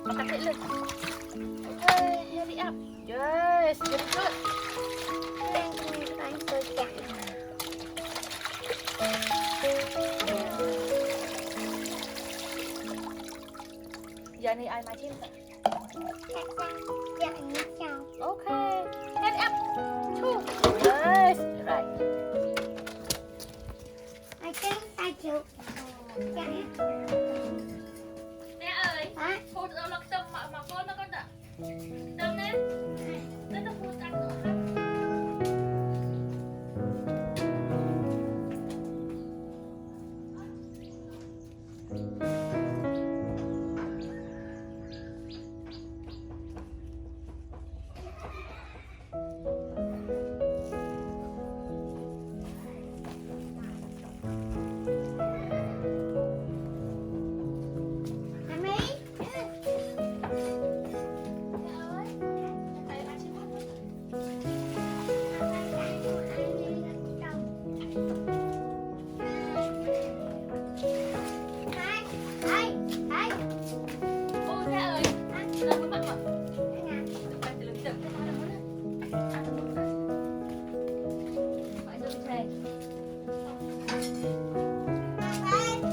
makan dulu. Okay, hurry up. Yes, very good. Giờ này ai mà chim vậy? Okay, hurry up. Two. Yes, right. I think I do. Nè ơi, cô tự lọc tâm mà con nó con đã. Tâm nè. Nó nó cô ăn nữa hả?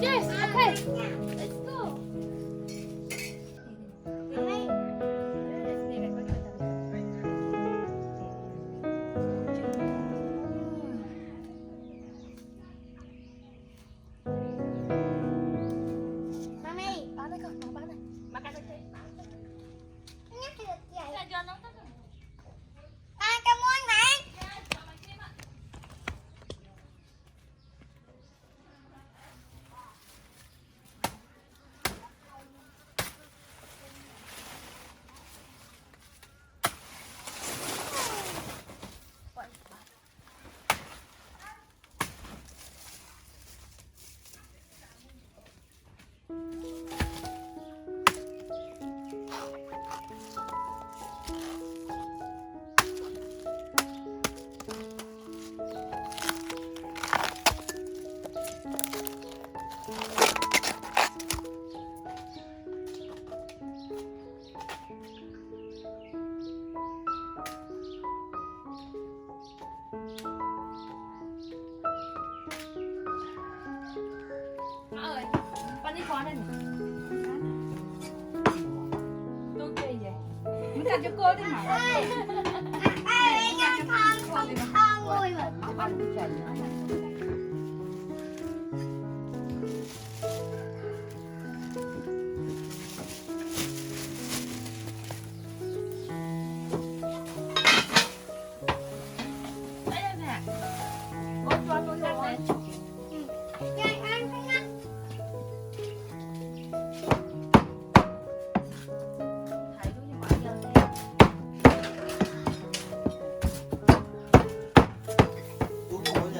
Yes, okay. Let's go. Mami, Bán đây con, bán đây. Makan đây. nhắc được vậy. Là cho nó. Cảm ơn bạn. Ơi, con đi con đây. Tôi chơi vậy. Mình cần cho cô thế mà. Anh con ngồi mà. Ăn đi chảy nữa. Đây đây nè. Cô cho tôi ăn này. Chơi ăn không nhá. Thấy đúng như mọi giờ thế. Uống không có gì.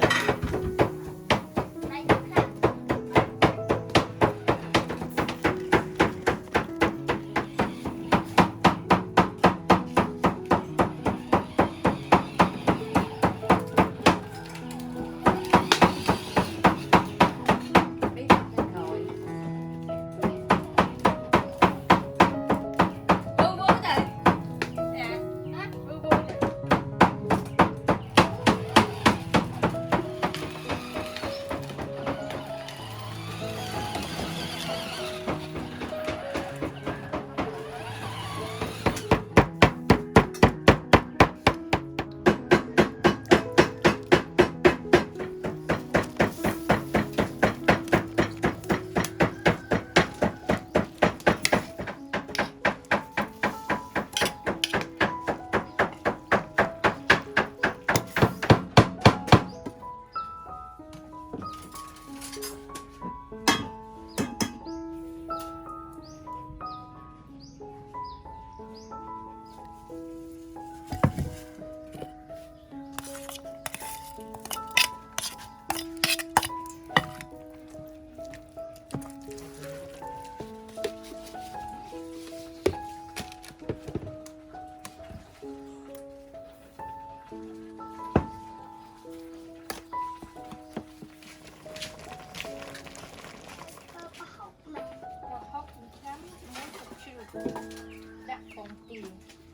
Đặt bóng tì.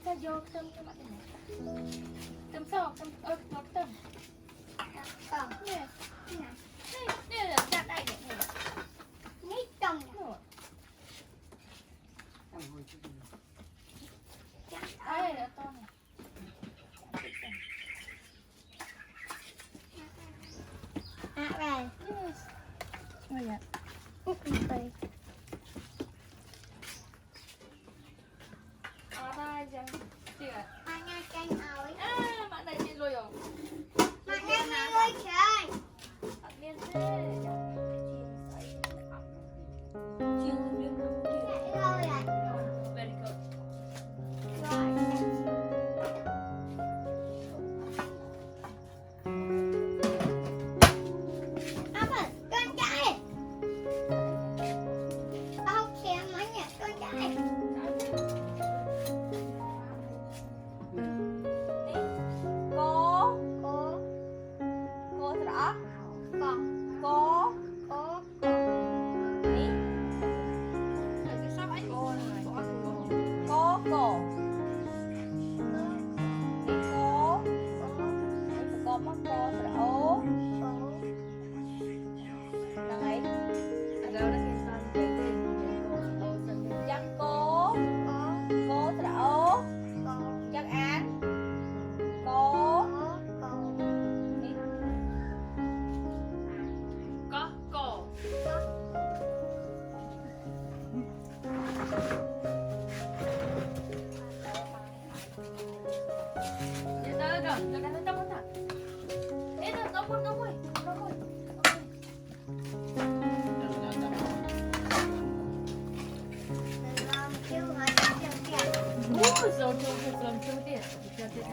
Sao vô tâm cho bạn này. Tâm sao? Tâm nó tâm. Còn Nè. nè, Nè là đặt đây này. nít trong nè. Rồi. Chắc Đây là to này. rồi. Yes. Rồi ạ. Đây. Ở đây chẳng. Chị ạ. Mà nghe trên ơi. À, bạn này chị rồi rồi. Mà nghe nghe ơi trời. Bạn biên thế. Chiều biên không? Vậy thôi à. Very good. Rồi. Áp ơi, con trai. Ông kia mấy nhỉ, con trai. Cô. Cô, Cô rõ. con, Cô. cô, Đi. Cô này. Cô. Cô. Đi cô. Cô mắc cô rõ. Đây. Chắc cô. Cô rõ. Chắc án. Cô. Đi. Có cô. Đi tới rồi, rồi đang trong đó. Ê, đâu quên, đâu quên. Ui, rồi làm chưa tiền. Chưa tiền.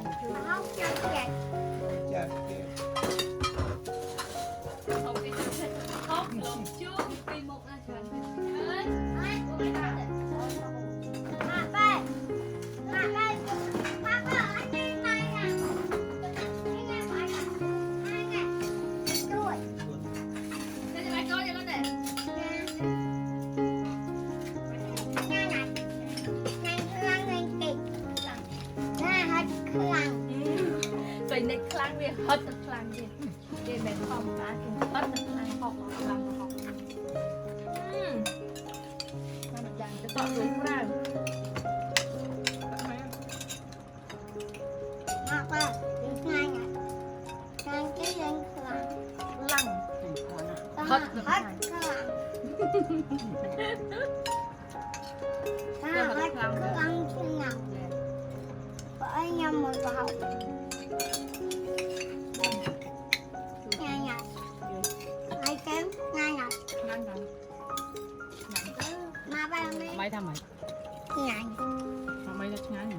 Không đi chơi. Không, làm chưa. Vì một là chuyện. Ơi. Ôi, ta đấy. Thế thì mày coi cho con này. Vậy này khăn đi, hết được khăn đi. Để mẹ không cả thì hết được khăn học học. Mà mình dành cho tọa đuổi ra. Lăng. Hết được khăn. Bởi nhau mùi vào nha ai kém ngay nhặt Lăng rồi. mà ba mấy Máy thăm mày. nhặt Máy nó ngán nhỉ?